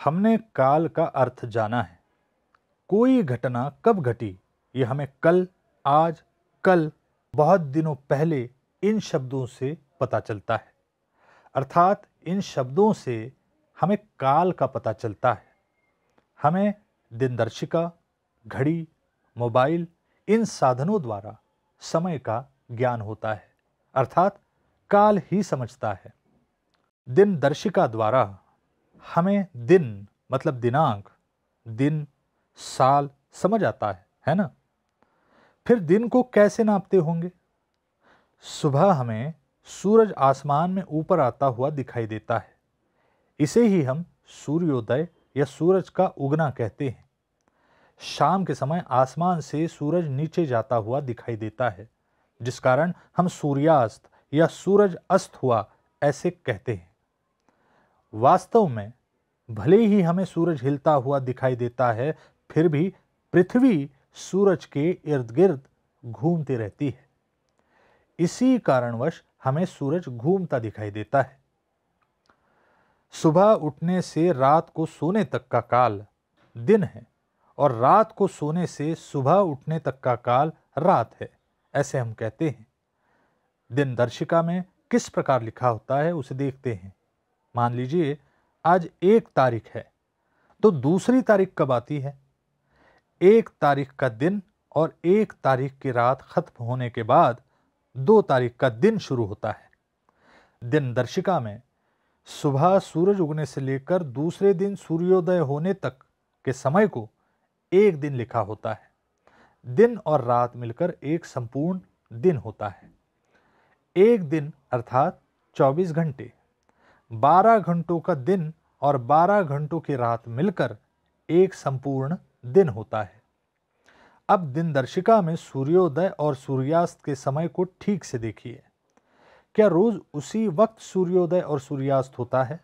हमने काल का अर्थ जाना है। कोई घटना कब घटी ये हमें कल, आज, कल, बहुत दिनों पहले इन शब्दों से पता चलता है। अर्थात इन शब्दों से हमें काल का पता चलता है। हमें दिनदर्शिका, घड़ी, मोबाइल, इन साधनों द्वारा समय का ज्ञान होता है, अर्थात काल ही समझता है। दिनदर्शिका द्वारा हमें दिन मतलब दिनांक, दिन, साल समझ आता है ना? फिर दिन को कैसे नापते होंगे? सुबह हमें सूरज आसमान में ऊपर आता हुआ दिखाई देता है। इसे ही हम सूर्योदय या सूरज का उगना कहते हैं। शाम के समय आसमान से सूरज नीचे जाता हुआ दिखाई देता है, जिस कारण हम सूर्यास्त या सूरज अस्त हुआ ऐसे कहते हैं। वास्तव में भले ही हमें सूरज हिलता हुआ दिखाई देता है, फिर भी पृथ्वी सूरज के इर्द गिर्द घूमती रहती है। इसी कारणवश हमें सूरज घूमता दिखाई देता है। सुबह उठने से रात को सोने तक का काल दिन है और रात को सोने से सुबह उठने तक का काल रात है, ऐसे हम कहते हैं। दिनदर्शिका में किस प्रकार लिखा होता है उसे देखते हैं। मान लीजिए आज 1 तारीख है, तो दूसरी तारीख कब आती है? 1 तारीख का दिन और 1 तारीख की रात खत्म होने के बाद 2 तारीख का दिन शुरू होता है। दिनदर्शिका में सुबह सूरज उगने से लेकर दूसरे दिन सूर्योदय होने तक के समय को 1 दिन लिखा होता है। दिन और रात मिलकर एक संपूर्ण दिन होता है। 1 दिन अर्थात 24 घंटे, 12 घंटों का दिन और 12 घंटों की रात मिलकर एक संपूर्ण दिन होता है। अब दिनदर्शिका में सूर्योदय और सूर्यास्त के समय को ठीक से देखिए। क्या रोज उसी वक्त सूर्योदय और सूर्यास्त होता है?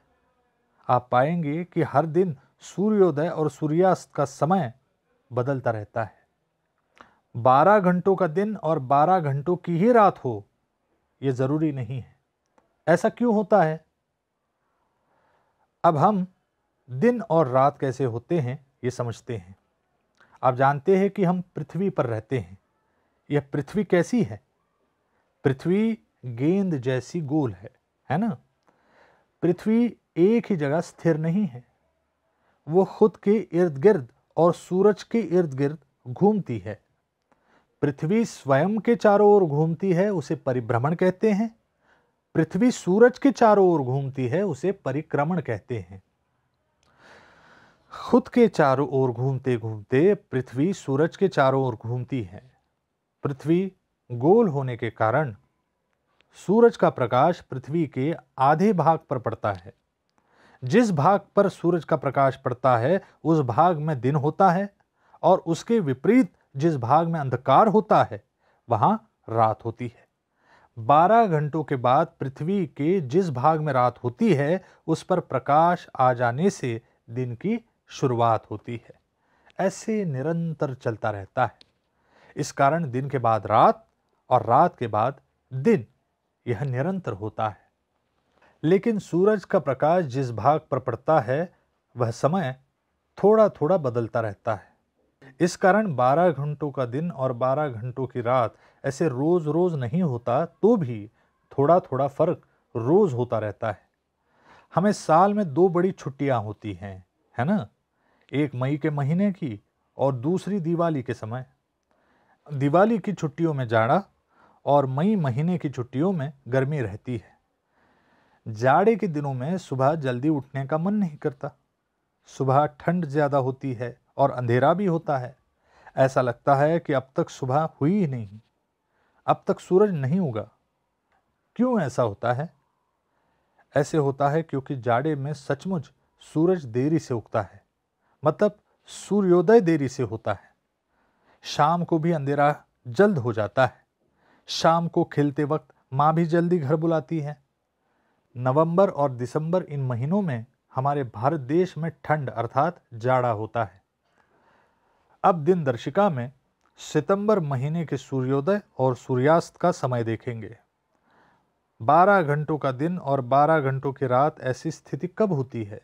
आप पाएंगे कि हर दिन सूर्योदय और सूर्यास्त का समय बदलता रहता है। 12 घंटों का दिन और 12 घंटों की ही रात हो, यह जरूरी नहीं है। ऐसा क्यों होता है? अब हम दिन और रात कैसे होते हैं ये समझते हैं। आप जानते हैं कि हम पृथ्वी पर रहते हैं। यह पृथ्वी कैसी है? पृथ्वी गेंद जैसी गोल है ना? पृथ्वी एक ही जगह स्थिर नहीं है। वो खुद के इर्द गिर्द और सूरज के इर्द गिर्द घूमती है। पृथ्वी स्वयं के चारों ओर घूमती है, उसे परिभ्रमण कहते हैं। पृथ्वी सूरज के चारों ओर घूमती है, उसे परिक्रमण कहते हैं। खुद के चारों ओर घूमते घूमते पृथ्वी सूरज के चारों ओर घूमती है। पृथ्वी गोल होने के कारण सूरज का प्रकाश पृथ्वी के आधे भाग पर पड़ता है। जिस भाग पर सूरज का प्रकाश पड़ता है उस भाग में दिन होता है और उसके विपरीत जिस भाग में अंधकार होता है वहां रात होती है। 12 घंटों के बाद पृथ्वी के जिस भाग में रात होती है उस पर प्रकाश आ जाने से दिन की शुरुआत होती है। ऐसे निरंतर चलता रहता है। इस कारण दिन के बाद रात और रात के बाद दिन, यह निरंतर होता है। लेकिन सूरज का प्रकाश जिस भाग पर पड़ता है वह समय थोड़ा थोड़ा बदलता रहता है। इस कारण 12 घंटों का दिन और 12 घंटों की रात ऐसे रोज रोज नहीं होता, तो भी थोड़ा थोड़ा फर्क रोज होता रहता है। हमें साल में 2 बड़ी छुट्टियां होती हैं, है ना? एक मई के महीने की और दूसरी दिवाली के समय। दिवाली की छुट्टियों में जाड़ा और मई महीने की छुट्टियों में गर्मी रहती है। जाड़े के दिनों में सुबह जल्दी उठने का मन नहीं करता। सुबह ठंड ज्यादा होती है और अंधेरा भी होता है। ऐसा लगता है कि अब तक सुबह हुई ही नहीं, अब तक सूरज नहीं उगा। क्यों ऐसा होता है? ऐसे होता है क्योंकि जाड़े में सचमुच सूरज देरी से उगता है, मतलब सूर्योदय देरी से होता है। शाम को भी अंधेरा जल्द हो जाता है। शाम को खिलते वक्त माँ भी जल्दी घर बुलाती है। नवंबर और दिसंबर इन महीनों में हमारे भारत देश में ठंड अर्थात जाड़ा होता है। अब दिनदर्शिका में सितंबर महीने के सूर्योदय और सूर्यास्त का समय देखेंगे। 12 घंटों का दिन और 12 घंटों की रात, ऐसी स्थिति कब होती है?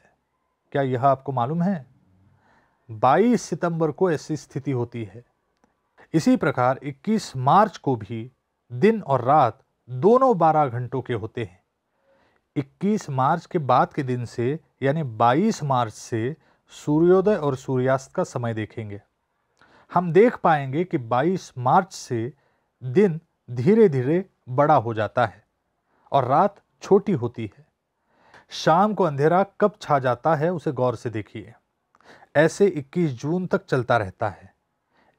क्या यह आपको मालूम है? 22 सितंबर को ऐसी स्थिति होती है। इसी प्रकार 21 मार्च को भी दिन और रात दोनों 12 घंटों के होते हैं। 21 मार्च के बाद के दिन से यानी 22 मार्च से सूर्योदय और सूर्यास्त का समय देखेंगे। हम देख पाएंगे कि 22 मार्च से दिन धीरे धीरे बड़ा हो जाता है और रात छोटी होती है। शाम को अंधेरा कब छा जाता है उसे गौर से देखिए। ऐसे 21 जून तक चलता रहता है।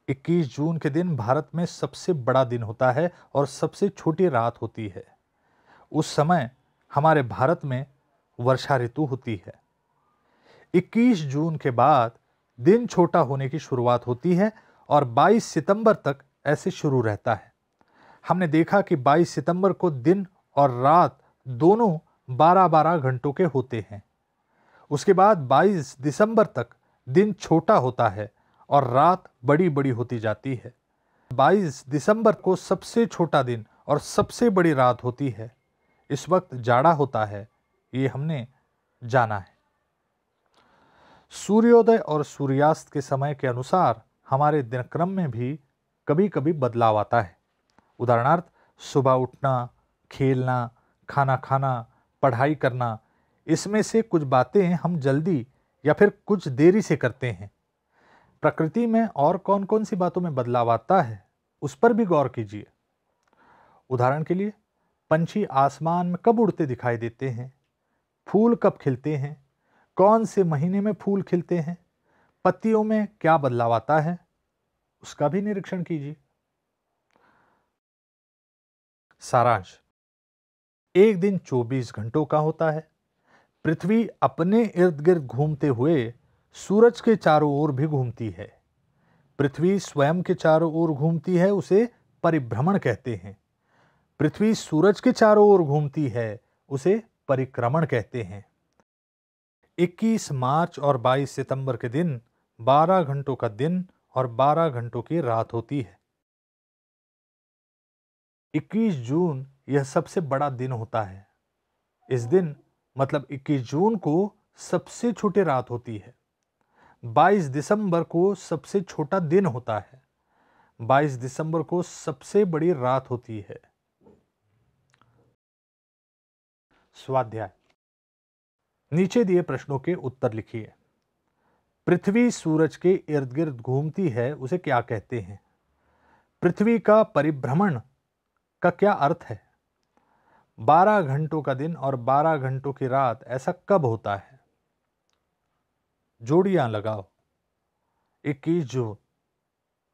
21 जून के दिन भारत में सबसे बड़ा दिन होता है और सबसे छोटी रात होती है। उस समय हमारे भारत में वर्षा ऋतु होती है। 21 जून के बाद दिन छोटा होने की शुरुआत होती है और 22 सितंबर तक ऐसे शुरू रहता है। हमने देखा कि 22 सितंबर को दिन और रात दोनों 12-12 घंटों के होते हैं। उसके बाद 22 दिसंबर तक दिन छोटा होता है और रात बड़ी बड़ी होती जाती है। 22 दिसंबर को सबसे छोटा दिन और सबसे बड़ी रात होती है। इस वक्त जाड़ा होता है, ये हमने जाना है। सूर्योदय और सूर्यास्त के समय के अनुसार हमारे दिनक्रम में भी कभी कभी बदलाव आता है। उदाहरणार्थ, सुबह उठना, खेलना, खाना खाना, पढ़ाई करना, इसमें से कुछ बातें हम जल्दी या फिर कुछ देरी से करते हैं। प्रकृति में और कौन कौन सी बातों में बदलाव आता है उस पर भी गौर कीजिए। उदाहरण के लिए, पंछी आसमान में कब उड़ते दिखाई देते हैं, फूल कब खिलते हैं, कौन से महीने में फूल खिलते हैं, पत्तियों में क्या बदलाव आता है, उसका भी निरीक्षण कीजिए। सारांश, एक दिन 24 घंटों का होता है। पृथ्वी अपने इर्द गिर्द घूमते हुए सूरज के चारों ओर भी घूमती है। पृथ्वी स्वयं के चारों ओर घूमती है, उसे परिभ्रमण कहते हैं। पृथ्वी सूरज के चारों ओर घूमती है, उसे परिक्रमण कहते हैं। 21 मार्च और 22 सितंबर के दिन 12 घंटों का दिन और 12 घंटों की रात होती है। 21 जून यह सबसे बड़ा दिन होता है। इस दिन मतलब 21 जून को सबसे छोटी रात होती है। 22 दिसंबर को सबसे छोटा दिन होता है। 22 दिसंबर को सबसे बड़ी रात होती है। स्वाध्याय, नीचे दिए प्रश्नों के उत्तर लिखिए। पृथ्वी सूरज के इर्द गिर्द घूमती है, उसे क्या कहते हैं? पृथ्वी का परिभ्रमण का क्या अर्थ है? 12 घंटों का दिन और 12 घंटों की रात ऐसा कब होता है? जोड़ियां लगाओ। 21 जून,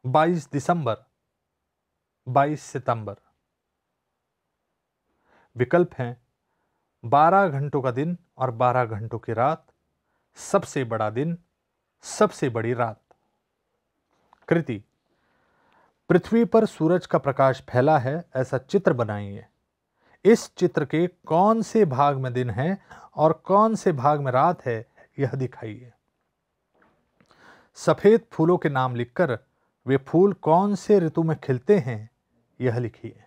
22 दिसंबर, 22 सितंबर। विकल्प हैं 12 घंटों का दिन और 12 घंटों की रात, सबसे बड़ा दिन, सबसे बड़ी रात। कृति, पृथ्वी पर सूरज का प्रकाश फैला है ऐसा चित्र बनाइए। इस चित्र के कौन से भाग में दिन है और कौन से भाग में रात है यह दिखाइए। सफेद फूलों के नाम लिखकर वे फूल कौन से ऋतु में खिलते हैं यह लिखिए।